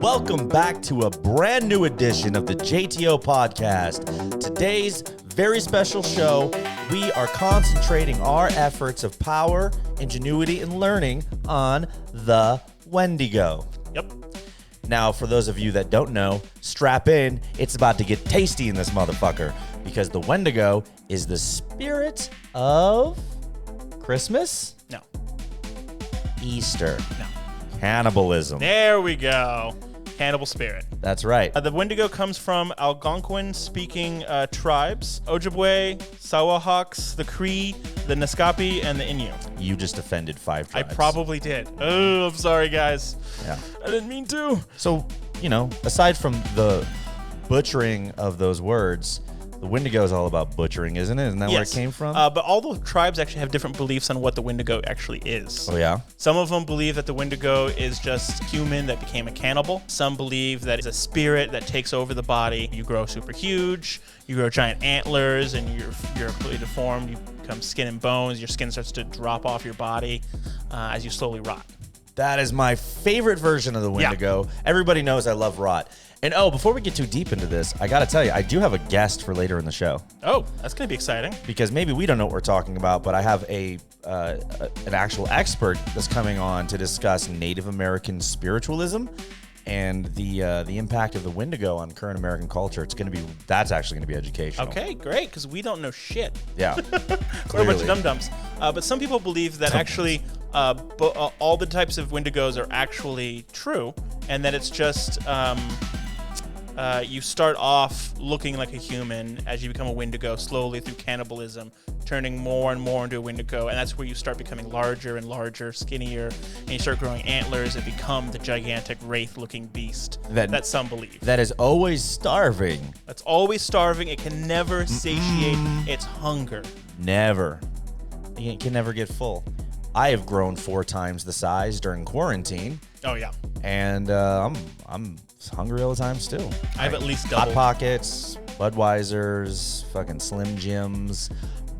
welcome back to a brand new edition of the JTO podcast. Today's very special show, we are concentrating our efforts of power, ingenuity, and learning on the Wendigo. Yep. Now, for those of you that don't know, strap in. It's about to get tasty in this motherfucker because the Wendigo is the spirit of Christmas? No. Easter. No. Cannibalism. There we go. Cannibal spirit. That's right. The Wendigo comes from Algonquin-speaking tribes: Ojibwe, Sawahawks, the Cree, the Naskapi, and the Innu. You just offended 5 tribes. I probably did. Oh, I'm sorry, guys. Yeah. I didn't mean to. So, aside from the butchering of those words, the Wendigo is all about butchering, isn't it? Isn't that where it came from? But all the tribes actually have different beliefs on what the Wendigo actually is. Oh, yeah? Some of them believe that the Wendigo is just human that became a cannibal. Some believe that it's a spirit that takes over the body. You grow super huge, you grow giant antlers, and you're completely deformed. You become skin and bones. Your skin starts to drop off your body as you slowly rot. That is my favorite version of the Wendigo. Yeah. Everybody knows I love rot. And before we get too deep into this, I got to tell you, I do have a guest for later in the show. Oh, that's going to be exciting. Because maybe we don't know what we're talking about, but I have an actual expert that's coming on to discuss Native American spiritualism and the impact of the Wendigo on current American culture. That's actually going to be educational. Okay, great, because we don't know shit. Yeah. We're a bunch of dum-dums. But some people believe that actually all the types of Wendigos are actually true, and that it's just you start off looking like a human as you become a Wendigo slowly through cannibalism, turning more and more into a Wendigo, and that's where you start becoming larger and larger, skinnier, and you start growing antlers and become the gigantic wraith-looking beast that some believe. That is always starving. That's always starving. It can never satiate its hunger. Never. It can never get full. I have grown 4 times the size during quarantine. Oh, yeah. And I'm hungry all the time still. I have at least double. Hot Pockets, Budweisers, fucking Slim Jims,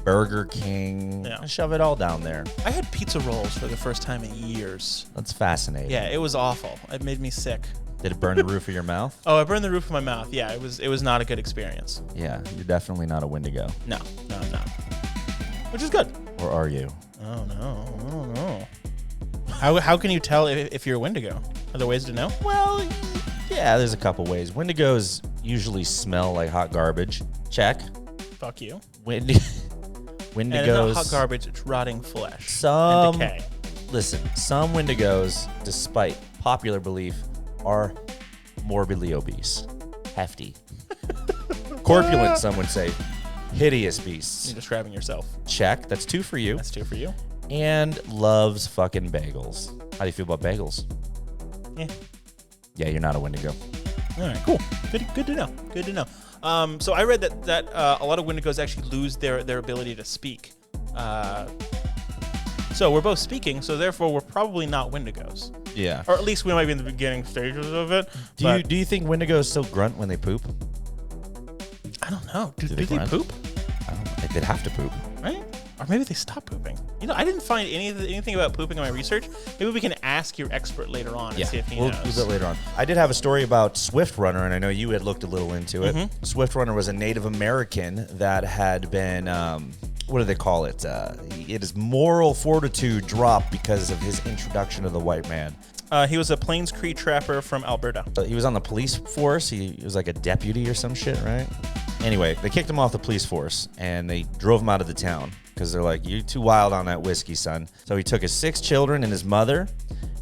Burger King. Yeah. I shove it all down there. I had pizza rolls for the first time in years. That's fascinating. Yeah, it was awful. It made me sick. Did it burn the roof of your mouth? Oh, I burned the roof of my mouth. Yeah, it was not a good experience. Yeah, you're definitely not a Wendigo. No, I'm not. Which is good. Or are you? Oh, no. How can you tell if you're a Wendigo? Are there ways to know? Well, yeah, there's a couple ways. Wendigos usually smell like hot garbage. Check. Fuck you. Wendigos. And it's not hot garbage, it's rotting flesh and decay. Listen, some Wendigos, despite popular belief, are morbidly obese. Hefty. Corpulent, some would say. Hideous beasts. You're describing yourself. Check. That's 2 for you. That's 2 for you. And loves fucking bagels. How do you feel about bagels? Yeah. Yeah, you're not a Wendigo. All right, cool. Good to know. Good to know. So I read that a lot of Wendigos actually lose their ability to speak. So we're both speaking, so therefore we're probably not Wendigos. Yeah. Or at least we might be in the beginning stages of it. Do you think Wendigos still grunt when they poop? I don't know. Do they poop? I don't think they'd have to poop. Right? Or maybe they stop pooping. I didn't find anything about pooping in my research. Maybe we can ask your expert later on and see if he knows. We'll do that later on. I did have a story about Swift Runner, and I know you had looked a little into it. Mm-hmm. Swift Runner was a Native American that had been, what do they call it? His moral fortitude dropped because of his introduction to the white man. He was a Plains Cree trapper from Alberta. He was on the police force. He was like a deputy or some shit, right? Anyway, they kicked him off the police force, and they drove him out of the town because they're like, you're too wild on that whiskey, son. So he took his 6 children and his mother,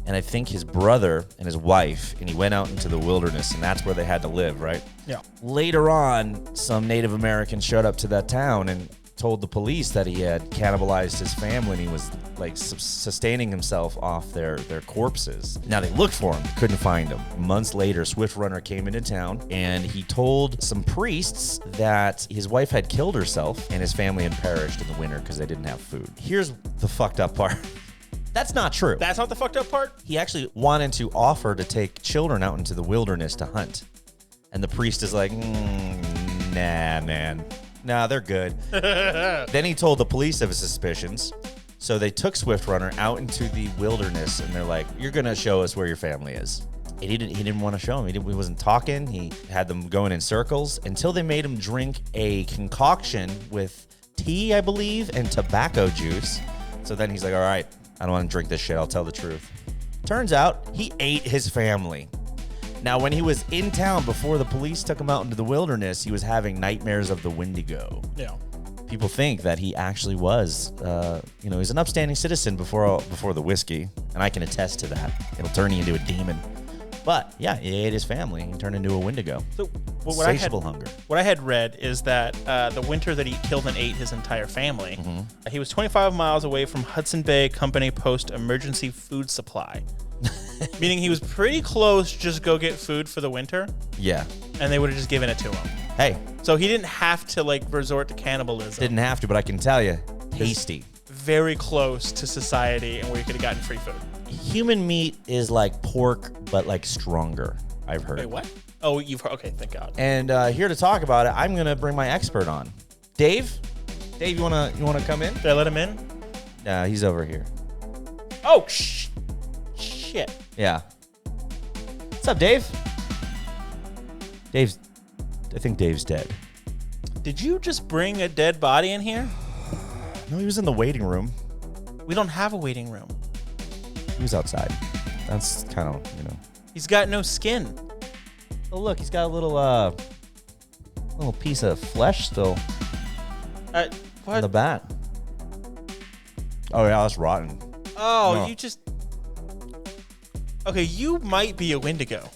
and I think his brother and his wife, and he went out into the wilderness, and that's where they had to live, right? Yeah. Later on, some Native Americans showed up to that town and told the police that he had cannibalized his family and he was like sustaining himself off their corpses. Now they looked for him, couldn't find him. Months later, Swift Runner came into town and he told some priests that his wife had killed herself and his family had perished in the winter because they didn't have food. Here's the fucked up part. That's not true. That's not the fucked up part? He actually wanted to offer to take children out into the wilderness to hunt. And the priest is like, nah, man. Nah, they're good. Then he told the police of his suspicions. So they took Swift Runner out into the wilderness and they're like, you're going to show us where your family is. He didn't want to show him. He wasn't talking. He had them going in circles until they made him drink a concoction with tea, I believe, and tobacco juice. So then he's like, all right, I don't want to drink this shit. I'll tell the truth. Turns out he ate his family. Now, when he was in town before the police took him out into the wilderness, he was having nightmares of the Wendigo. Yeah. People think that he actually was, he's an upstanding citizen before the whiskey, and I can attest to that. It'll turn you into a demon. But yeah, he ate his family. He turned into a Wendigo. So Insatiable hunger. What I had read is that the winter that he killed and ate his entire family, he was 25 miles away from Hudson Bay Company Post Emergency Food Supply. Meaning he was pretty close to just go get food for the winter. Yeah. And they would have just given it to him. Hey. So he didn't have to resort to cannibalism. Didn't have to, but I can tell you, tasty. Very close to society and where you could have gotten free food. Human meat is like pork, but like stronger, I've heard. Wait, what? Oh, you've heard. Okay, thank God. And here to talk about it, I'm going to bring my expert on. Dave, you wanna come in? Did I let him in? Nah, he's over here. Oh, shit. Yeah. What's up, Dave? I think Dave's dead. Did you just bring a dead body in here? No, he was in the waiting room. We don't have a waiting room. He was outside. That's kind of, He's got no skin. Oh, look, he's got a little piece of flesh still What? on the back. Oh, yeah, that's rotten. Oh, No. you just... Okay, you might be a Wendigo.